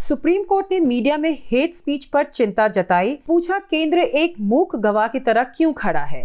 Supreme court ने media में hate speech पर चिंता जताई, पूछा केंद्र एक मूक गवाह की तरह क्यों खड़ा है।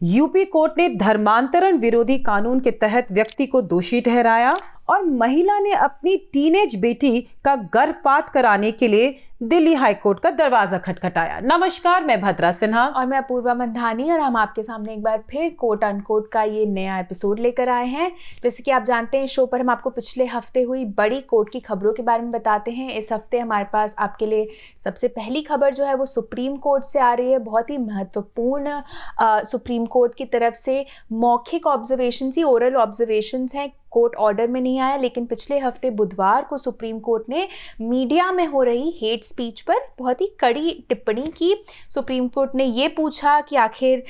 यूपी कोर्ट ने धर्मांतरण विरोधी कानून के तहत व्यक्ति को दोषी ठहराया और महिला ने अपनी टीनेज बेटी का गर्भपात कराने के लिए दिल्ली हाई कोर्ट का दरवाजा खटखटाया। नमस्कार, मैं भद्रा सिन्हा और मैं अपूर्वा मंधानी और हम आपके सामने एक बार फिर कोर्ट अनकोर्ट का ये नया एपिसोड लेकर आए हैं। जैसे कि आप जानते हैं, शो पर हम आपको पिछले हफ्ते हुई बड़ी कोर्ट की खबरों के बारे में बताते हैं। इस हफ्ते हमारे पास आपके लिए सबसे पहली खबर जो है वो सुप्रीम कोर्ट से आ रही है। बहुत ही महत्वपूर्ण सुप्रीम कोर्ट की तरफ से मौखिक ऑब्जर्वेशंस ही ओरल ऑब्जर्वेशंस हैं, कोर्ट ऑर्डर में नहीं आया। लेकिन पिछले हफ्ते बुधवार को सुप्रीम कोर्ट ने मीडिया में हो रही हेट स्पीच पर बहुत ही कड़ी टिप्पणी की। सुप्रीम कोर्ट ने ये पूछा कि आखिर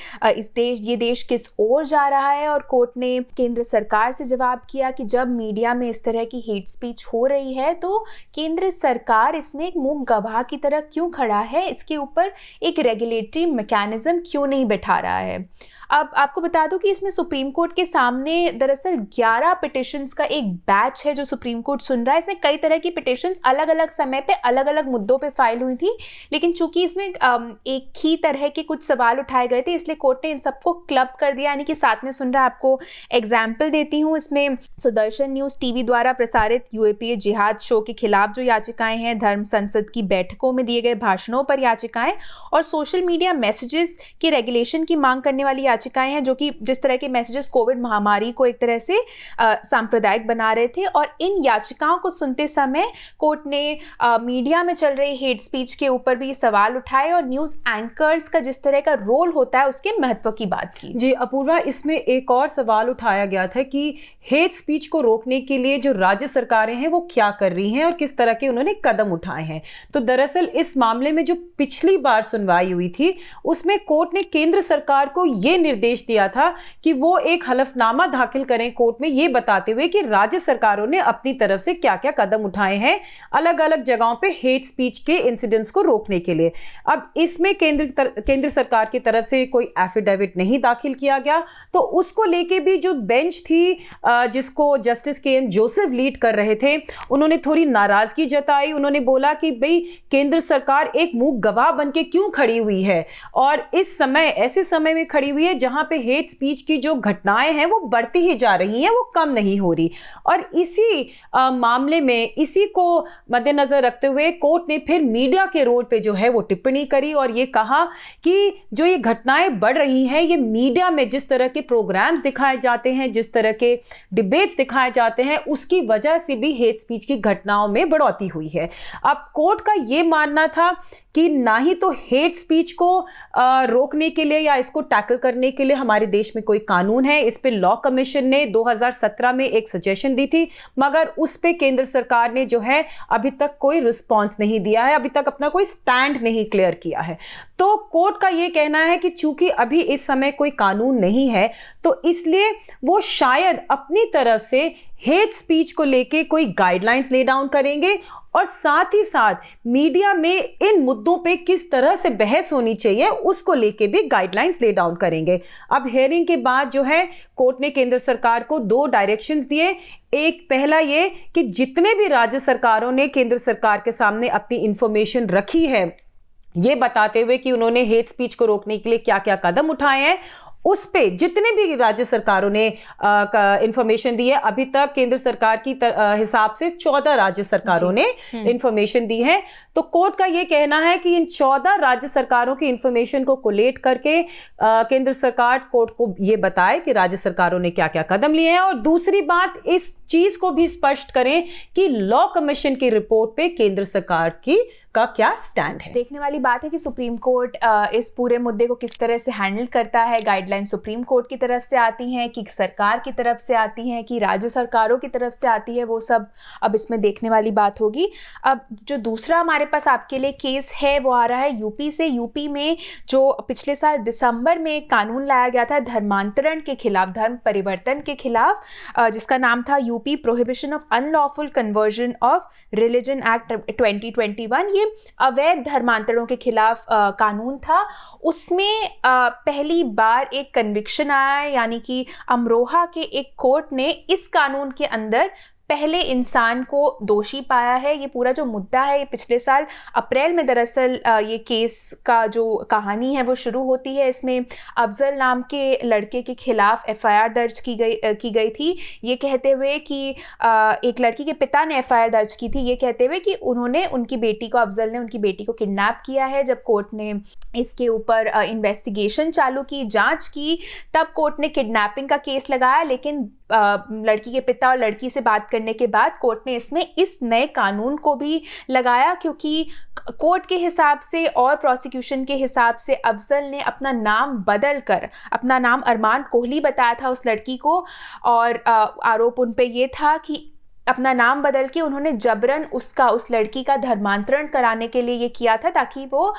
ये देश किस ओर जा रहा है, और कोर्ट ने केंद्र सरकार से जवाब किया कि जब मीडिया में इस तरह की हेट स्पीच हो रही है तो केंद्र सरकार इसमें एक मूक गवाह की तरह क्यों खड़ा है, इसके ऊपर एक रेगुलेटरी मैकेनिज्म क्यों नहीं बैठा रहा है। अब आपको बता दूं कि इसमें सुप्रीम कोर्ट के सामने दरअसल 11 पिटिशंस का एक बैच है जो सुप्रीम कोर्ट सुन रहा है। इसमें कई तरह की पिटिशंस अलग अलग समय पे अलग अलग मुद्दों पे फाइल हुई थी, लेकिन चूंकि इसमें एक ही तरह के कुछ सवाल उठाए गए थे, इसलिए कोर्ट ने इन सबको क्लब कर दिया, यानी कि साथ में सुन रहा है। आपको एग्जाम्पल देती हूँ। इसमें सुदर्शन न्यूज़ टीवी द्वारा प्रसारित यूएपीए जिहाद शो के खिलाफ जो याचिकाएं हैं, धर्म संसद की बैठकों में दिए गए भाषणों पर याचिकाएं, और सोशल मीडिया मैसेजेस के रेगुलेशन की मांग करने वाली याचिकाएं हैं, जो कि जिस तरह के मैसेजेस कोविड महामारी को एक तरह से सांप्रदायिक बना रहे थे। और इन याचिकाओं को सुनते समय कोर्ट ने मीडिया में चल रही हेट स्पीच के ऊपर भी सवाल उठाए और न्यूज़ एंकर्स का जिस तरह का रोल होता है उसके महत्व की बात की। जी अपूर्वा, इसमें एक और सवाल उठाया गया था कि हेट स्पीच को रोकने के लिए जो राज्य सरकारें हैं वो क्या कर रही हैं और किस तरह के उन्होंने कदम उठाए हैं। तो दरअसल इस मामले में जो पिछली बार सुनवाई हुई थी उसमें कोर्ट ने केंद्र सरकार को ये निर्देश दिया था कि वो एक हलफनामा दाखिल करें कोर्ट में, ये बताते हुए कि राज्य सरकारों ने अपनी तरफ से क्या क्या कदम उठाए हैं अलग अलग जगहों पे हेट स्पीच के इंसिडेंट्स को रोकने के लिए। अब इसमें केंद्र सरकार की तरफ से कोई एफिडेविट नहीं दाखिल किया गया, तो उसको लेके भी जो बेंच थी जिसको जस्टिस के एम जोसेफ लीड कर रहे थे, उन्होंने थोड़ी नाराजगी जताई। उन्होंने बोला कि भाई केंद्र सरकार एक मूक गवाह बन के क्यों खड़ी हुई है, और इस समय ऐसे समय में खड़ी हुई है जहां पे हेट स्पीच की जो घटनाएं हैं वो बढ़ती ही जा रही हैं, वो कम नहीं हो रही। और इसी मामले में इसी को मद्देनजर रखते हुए कोर्ट ने फिर मीडिया के रोल पे जो है वो टिप्पणी करी और ये कहा कि जो ये घटनाएं बढ़ रही हैं, ये मीडिया में जिस तरह के प्रोग्राम्स दिखाए जाते हैं, जिस तरह के डिबेट्स दिखाए जाते हैं, उसकी वजह से भी हेट स्पीच की घटनाओं में बढ़ोतरी हुई है। अब कोर्ट का ये मानना था कि ना ही तो हेट स्पीच को रोकने के लिए या इसको टैकल करने के लिए हमारे देश में कोई कानून है। इस पे लॉ कमीशन ने 2017 में एक सजेशन दी थी, मगर उस पे केंद्र सरकार ने जो है अभी तक कोई रिस्पॉन्स नहीं दिया है, अभी तक अपना कोई स्टैंड नहीं क्लियर किया है। तो कोर्ट का ये कहना है कि चूंकि अभी इस समय कोई कानून नहीं है, तो इसलिए वो शायद अपनी तरफ से हेट स्पीच को लेके कोई गाइडलाइंस ले डाउन करेंगे और साथ ही साथ मीडिया में इन मुद्दों पे किस तरह से बहस होनी चाहिए उसको लेके भी गाइडलाइंस ले डाउन करेंगे। अब हियरिंग के बाद जो है कोर्ट ने केंद्र सरकार को 2 डायरेक्शंस दिए। एक पहला ये कि जितने भी राज्य सरकारों ने केंद्र सरकार के सामने अपनी इंफॉर्मेशन रखी है, ये बताते हुए कि उन्होंने हेट स्पीच को रोकने के लिए क्या क्या कदम उठाए हैं, उस पे जितने भी राज्य सरकारों ने इंफॉर्मेशन दी है, अभी तक केंद्र सरकार की हिसाब से 14 राज्य सरकारों ने इंफॉर्मेशन दी है। तो कोर्ट का ये कहना है कि इन 14 राज्य सरकारों की इंफॉर्मेशन को कोलेट करके केंद्र सरकार कोर्ट को ये बताए कि राज्य सरकारों ने क्या क्या कदम लिए हैं। और दूसरी बात, इस चीज को भी स्पष्ट करें कि लॉ कमीशन की रिपोर्ट पे केंद्र सरकार का क्या स्टैंड है। देखने वाली बात है कि सुप्रीम कोर्ट इस पूरे मुद्दे को किस तरह से हैंडल करता है। गाइडलाइन सुप्रीम कोर्ट की तरफ से आती हैं कि सरकार की तरफ से आती हैं कि राज्य सरकारों की तरफ से आती है, वो सब अब इसमें देखने वाली बात होगी। अब जो दूसरा हमारे पास आपके लिए केस है वो आ रहा है यूपी से। यूपी में जो पिछले साल दिसंबर में एक कानून लाया गया था धर्मांतरण के खिलाफ, धर्म परिवर्तन के खिलाफ, जिसका नाम था UP prohibition of unlawful conversion of religion act 2021। ये अवैध धर्मांतरणों के खिलाफ कानून था। उसमें पहली बार एक कन्विक्शन आया, यानी कि अमरोहा के एक कोर्ट ने इस कानून के अंदर पहले इंसान को दोषी पाया है। ये पूरा जो मुद्दा है ये पिछले साल अप्रैल में दरअसल ये केस का जो कहानी है वो शुरू होती है। इसमें अफजल नाम के लड़के के खिलाफ एफआईआर दर्ज की गई थी, ये कहते हुए कि एक लड़की के पिता ने एफआईआर दर्ज की थी ये कहते हुए कि उन्होंने उनकी बेटी को, अफजल ने उनकी बेटी को किडनैप किया है। जब कोर्ट ने इसके ऊपर इन्वेस्टिगेशन चालू की, जांच की, तब कोर्ट ने किडनैपिंग का केस लगाया। लेकिन लड़की के पिता और लड़की से बात करने के बाद कोर्ट ने इसमें इस नए कानून को भी लगाया, क्योंकि कोर्ट के हिसाब से और प्रोसिक्यूशन के हिसाब से अफजल ने अपना नाम बदल कर अपना नाम अरमान कोहली बताया था उस लड़की को, और आरोप उन पे ये था कि अपना नाम बदल के उन्होंने जबरन उस लड़की का धर्मांतरण कराने के लिए ये किया था, ताकि वो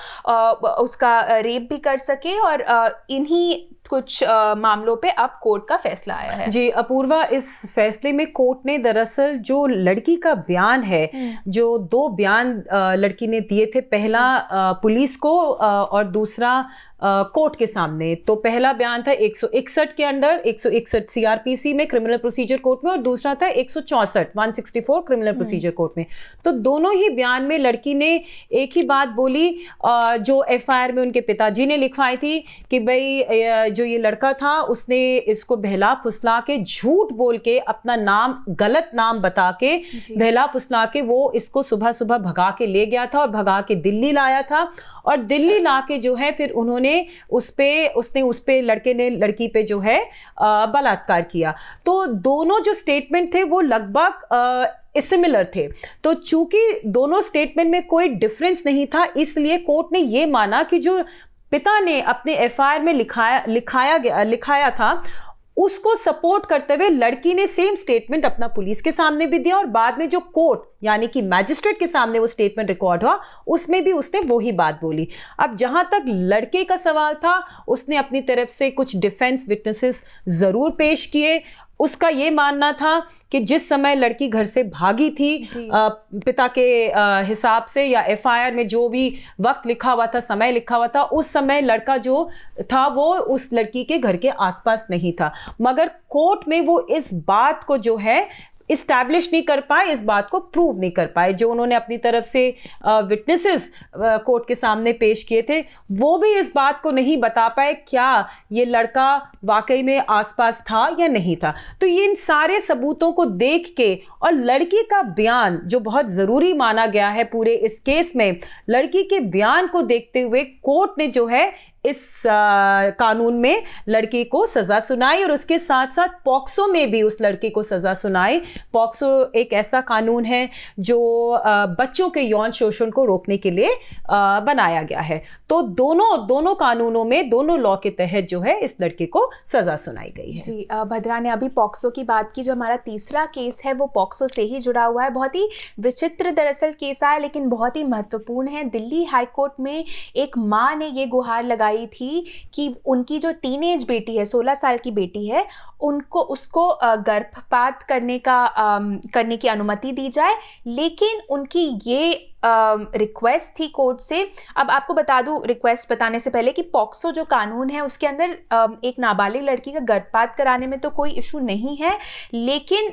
उसका रेप भी कर सके। और इन्हीं कुछ मामलों पे अब कोर्ट का फैसला आया है। जी अपूर्वा, इस फैसले में कोर्ट ने दरअसल जो लड़की का बयान है, जो 2 बयान लड़की ने दिए थे, पहला पुलिस को और दूसरा कोर्ट के सामने। तो पहला बयान था 161 के अंडर 161 सीआरपीसी में, क्रिमिनल प्रोसीजर कोर्ट में, और दूसरा था 164 क्रिमिनल प्रोसीजर कोर्ट में। तो दोनों ही बयान में लड़की ने एक ही बात बोली जो एफआईआर में उनके पिताजी ने लिखवाई थी कि भाई जो ये लड़का था उसने इसको बहला फुसला के, झूठ बोल के, अपना नाम, गलत नाम बता के, बहला फुसला के वो इसको सुबह सुबह भगा के ले गया था और भगा के दिल्ली लाया था। और दिल्ली ला के जो है फिर उन्होंने उसने लड़के ने लड़की पे जो है बलात्कार किया। तो दोनों जो स्टेटमेंट थे वो लगभग सिमिलर थे। तो चूंकि दोनों स्टेटमेंट में कोई डिफरेंस नहीं था, इसलिए कोर्ट ने ये माना कि जो पिता ने अपने एफआईआर में लिखाया था उसको सपोर्ट करते हुए लड़की ने सेम स्टेटमेंट अपना पुलिस के सामने भी दिया, और बाद में जो कोर्ट यानी कि मैजिस्ट्रेट के सामने वो स्टेटमेंट रिकॉर्ड हुआ उसमें भी उसने वही बात बोली। अब जहां तक लड़के का सवाल था, उसने अपनी तरफ से कुछ डिफेंस विटनेसेस जरूर पेश किए। उसका ये मानना था कि जिस समय लड़की घर से भागी थी, पिता के हिसाब से या एफआईआर में जो भी वक्त लिखा हुआ था, समय लिखा हुआ था, उस समय लड़का जो था वो उस लड़की के घर के आसपास नहीं था। मगर कोर्ट में वो इस बात को जो है इस्टेब्लिश नहीं कर पाए, इस बात को प्रूव नहीं कर पाए। जो उन्होंने अपनी तरफ से विटनेसेस कोर्ट के सामने पेश किए थे वो भी इस बात को नहीं बता पाए क्या ये लड़का वाकई में आसपास था या नहीं था। तो ये इन सारे सबूतों को देख के और लड़की का बयान जो बहुत ज़रूरी माना गया है पूरे इस केस में, लड़की के बयान को देखते हुए कोर्ट ने जो है इस कानून में लड़की को सज़ा सुनाई, और उसके साथ साथ पॉक्सो में भी उस लड़के को सज़ा सुनाई। पॉक्सो एक ऐसा कानून है जो बच्चों के यौन शोषण को रोकने के लिए बनाया गया है। तो दोनों कानूनों में, दोनों लॉ के तहत जो है इस लड़के को सज़ा सुनाई गई है। जी भद्रा ने अभी पॉक्सो की बात की। जो हमारा तीसरा केस है वो पॉक्सो से ही जुड़ा हुआ है। बहुत ही विचित्र दरअसल केस आया, लेकिन बहुत ही महत्वपूर्ण है। दिल्ली हाई कोर्ट में एक माँ ने ये गुहार लगाई थी कि उनकी जो टीनेज बेटी है, 16 साल की बेटी है, उसको गर्भपात करने की अनुमति दी जाए। लेकिन उनकी ये रिक्वेस्ट थी कोर्ट से। अब आपको बता दूं, रिक्वेस्ट बताने से पहले, कि पॉक्सो जो कानून है उसके अंदर एक नाबालिग लड़की का गर्भपात कराने में तो कोई इशू नहीं है, लेकिन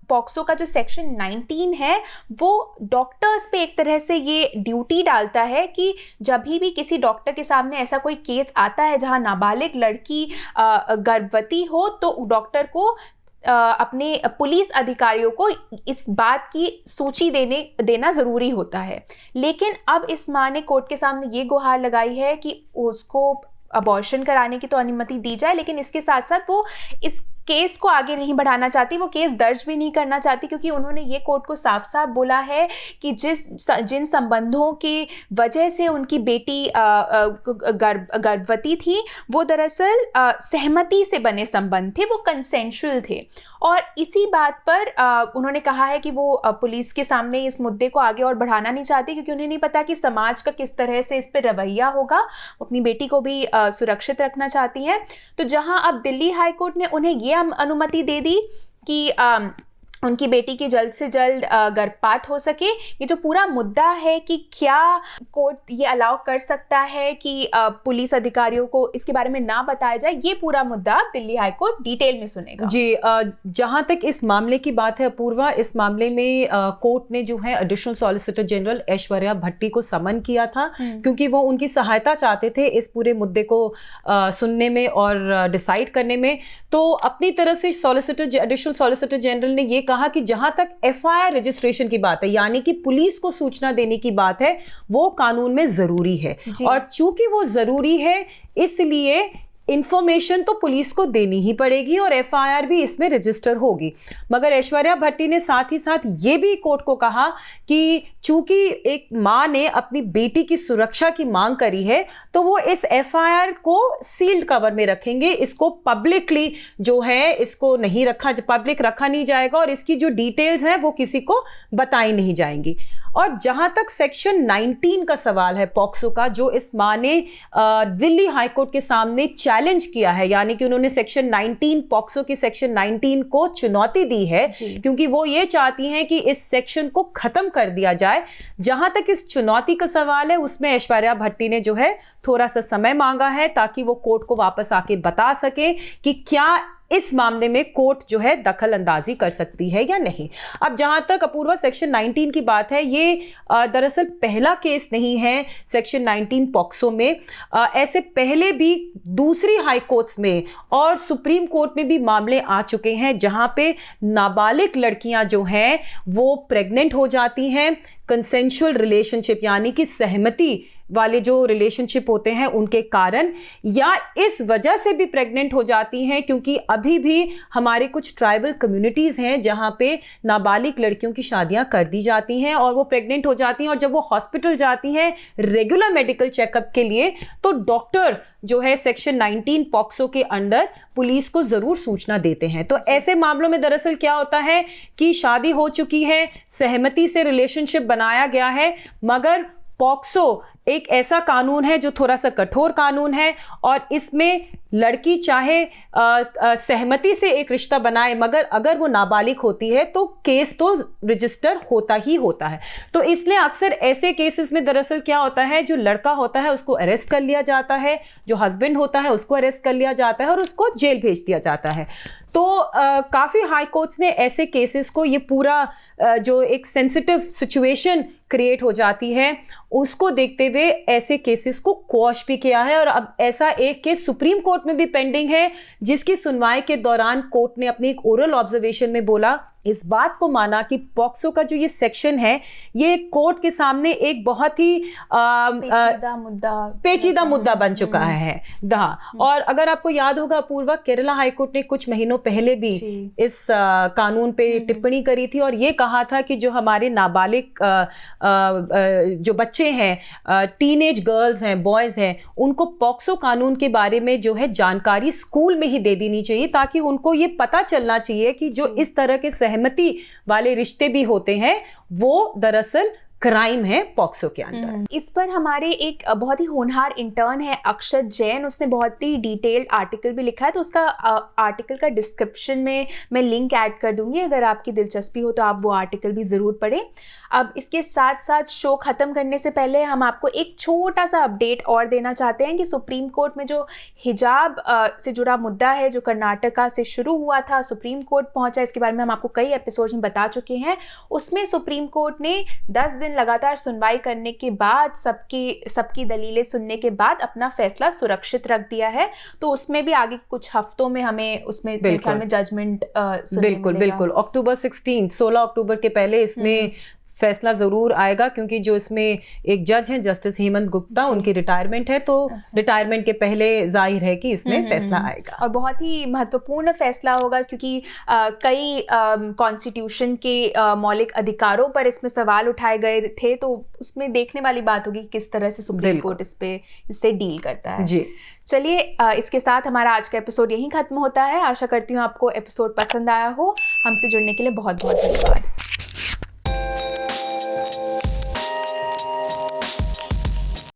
पॉक्सो का जो सेक्शन 19 है वो डॉक्टर्स पे एक तरह से ये ड्यूटी डालता है कि जब भी किसी डॉक्टर के सामने ऐसा कोई केस आता है जहां नाबालिग लड़की गर्भवती हो, तो डॉक्टर को अपने पुलिस अधिकारियों को इस बात की सूची देना ज़रूरी होता है। लेकिन अब इस माँ ने कोर्ट के सामने ये गुहार लगाई है कि उसको अबॉर्शन कराने की तो अनुमति दी जाए, लेकिन इसके साथ साथ वो इस केस को आगे नहीं बढ़ाना चाहती, वो केस दर्ज भी नहीं करना चाहती, क्योंकि उन्होंने ये कोर्ट को साफ साफ बोला है कि जिन संबंधों की वजह से उनकी बेटी गर्भवती थी वो दरअसल सहमति से बने संबंध थे, वो कंसेंशुअल थे। और इसी बात पर उन्होंने कहा है कि वो पुलिस के सामने इस मुद्दे को आगे और बढ़ाना नहीं चाहती, क्योंकि उन्हें नहीं पता कि समाज का किस तरह से इस पर रवैया होगा। वो अपनी बेटी को भी सुरक्षित रखना चाहती हैं। तो जहां अब दिल्ली हाई कोर्ट ने उन्हें ये अनुमति दे दी कि उनकी बेटी की जल्द से जल्द गर्भपात हो सके। ये जो पूरा मुद्दा है कि क्या कोर्ट ये अलाउ कर सकता है कि पुलिस अधिकारियों को इसके बारे में ना बताया जाए, ये पूरा मुद्दा दिल्ली हाई कोर्ट डिटेल में सुनेगा। जी, जहाँ तक इस मामले की बात है अपूर्वा, इस मामले में कोर्ट ने जो है एडिशनल सॉलिसिटर जनरल ऐश्वर्या भट्टी को समन किया था, क्योंकि वो उनकी सहायता चाहते थे इस पूरे मुद्दे को सुनने में और डिसाइड करने में। तो अपनी तरफ से एडिशनल सॉलिसिटर जनरल ने ये कहा कि जहां तक एफआईआर रजिस्ट्रेशन की बात है, यानी कि पुलिस को सूचना देने की बात है, वो कानून में जरूरी है। और चूंकि वो जरूरी है, इसलिए इंफॉर्मेशन तो पुलिस को देनी ही पड़ेगी और एफआईआर भी इसमें रजिस्टर होगी। मगर ऐश्वर्या भट्टी ने साथ ही साथ ये भी कोर्ट को कहा कि चूंकि एक मां ने अपनी बेटी की सुरक्षा की मांग करी है, तो वो इस एफआईआर को सील्ड कवर में रखेंगे। इसको पब्लिकली जो है इसको नहीं पब्लिक रखा नहीं जाएगा और इसकी जो डिटेल्स हैं वो किसी को बताई नहीं जाएंगी। और जहां तक सेक्शन 19 का सवाल है पॉक्सो का, जो इस मां ने दिल्ली हाईकोर्ट के सामने चैलेंज किया है, यानी कि उन्होंने सेक्शन 19 पॉक्सो की सेक्शन 19 को चुनौती दी है, क्योंकि वो ये चाहती हैं कि इस सेक्शन को खत्म कर दिया जाए। जहां तक इस चुनौती का सवाल है, उसमें ऐश्वर्या भट्टी ने जो है थोड़ा सा समय मांगा है ताकि वो कोर्ट को वापस आके बता सके कि क्या इस मामले में कोर्ट जो है दखल अंदाजी कर सकती है या नहीं। अब जहां तक अपूर्वा सेक्शन 19 की बात है, ये दरअसल पहला केस नहीं है सेक्शन 19 पॉक्सो में। ऐसे पहले भी दूसरी हाई कोर्ट्स में और सुप्रीम कोर्ट में भी मामले आ चुके हैं जहां पे नाबालिग लड़कियां जो हैं वो प्रेग्नेंट हो जाती हैं कंसेंशुअल रिलेशनशिप, यानी कि सहमति वाले जो रिलेशनशिप होते हैं उनके कारण, या इस वजह से भी प्रेग्नेंट हो जाती हैं क्योंकि अभी भी हमारे कुछ ट्राइबल कम्युनिटीज़ हैं जहां पे नाबालिग लड़कियों की शादियां कर दी जाती हैं और वो प्रेग्नेंट हो जाती हैं, और जब वो हॉस्पिटल जाती हैं रेगुलर मेडिकल चेकअप के लिए, तो डॉक्टर जो है सेक्शन 19 पॉक्सो के अंडर पुलिस को ज़रूर सूचना देते हैं। तो ऐसे मामलों में दरअसल क्या होता है कि शादी हो चुकी है, सहमति से रिलेशनशिप बनाया गया है, मगर पॉक्सो एक ऐसा कानून है जो थोड़ा सा कठोर कानून है और इसमें लड़की चाहे सहमति से एक रिश्ता बनाए, मगर अगर वो नाबालिग होती है तो केस तो रजिस्टर होता ही होता है। तो इसलिए अक्सर ऐसे केसेस में दरअसल क्या होता है, जो लड़का होता है उसको अरेस्ट कर लिया जाता है, जो हस्बैंड होता है उसको अरेस्ट कर लिया जाता है और उसको जेल भेज दिया जाता है। तो काफ़ी हाई कोर्ट्स ने ऐसे केसेस को, ये पूरा जो एक सेंसिटिव सिचुएशन क्रिएट हो जाती है उसको देखते हुए ऐसे केसेस को क्वॉश भी किया है। और अब ऐसा एक केस सुप्रीम कोर्ट में भी पेंडिंग है, जिसकी सुनवाई के दौरान कोर्ट ने अपनी एक ओरल ऑब्जर्वेशन में बोला, इस बात को माना कि पॉक्सो का जो ये सेक्शन है ये कोर्ट के सामने एक बहुत ही पेचीदा मुद्दा बन चुका है। और अगर आपको याद होगा अपूर्वा, केरला हाईकोर्ट ने कुछ महीनों पहले भी इस कानून पे टिप्पणी करी थी और ये कहा था कि जो हमारे नाबालिग जो बच्चे हैं, टीनेज गर्ल्स हैं, बॉयज़ हैं, उनको पॉक्सो कानून के बारे में जो है जानकारी स्कूल में ही दे देनी चाहिए, ताकि उनको ये पता चलना चाहिए कि जो इस तरह के सहमति वाले रिश्ते भी होते हैं वो दरअसल क्राइम है पॉक्सो के अंदर। इस पर हमारे एक बहुत ही होनहार इंटर्न है अक्षत जैन, उसने बहुत ही डिटेल्ड आर्टिकल भी लिखा है, तो उसका आर्टिकल का डिस्क्रिप्शन में मैं लिंक ऐड कर दूंगी, अगर आपकी दिलचस्पी हो तो आप वो आर्टिकल भी ज़रूर पढ़ें। अब इसके साथ साथ शो ख़त्म करने से पहले हम आपको एक छोटा सा अपडेट और देना चाहते हैं कि सुप्रीम कोर्ट में जो हिजाब से जुड़ा मुद्दा है, जो कर्नाटका से शुरू हुआ था, सुप्रीम कोर्ट पहुंचा, इसके बारे में हम आपको कई एपिसोड्स में बता चुके हैं। उसमें सुप्रीम कोर्ट ने 10 दिन लगातार सुनवाई करने के बाद, सबकी दलीलें सुनने के बाद अपना फैसला सुरक्षित रख दिया है। तो उसमें भी आगे कुछ हफ्तों में हमें उसमें ख्याल में जजमेंट बिल्कुल अक्टूबर 16 अक्टूबर के पहले इसमें फैसला ज़रूर आएगा, क्योंकि जो इसमें एक जज हैं जस्टिस हेमंत गुप्ता, उनकी रिटायरमेंट है, तो रिटायरमेंट के पहले जाहिर है कि इसमें फैसला आएगा और बहुत ही महत्वपूर्ण फैसला होगा, क्योंकि कई कॉन्स्टिट्यूशन के मौलिक अधिकारों पर इसमें सवाल उठाए गए थे, तो उसमें देखने वाली बात होगी किस तरह से सुप्रीम कोर्ट इससे डील करता है। जी चलिए, इसके साथ हमारा आज का एपिसोड यहीं खत्म होता है। आशा करती हूँ आपको एपिसोड पसंद आया हो। हमसे जुड़ने के लिए बहुत बहुत धन्यवाद।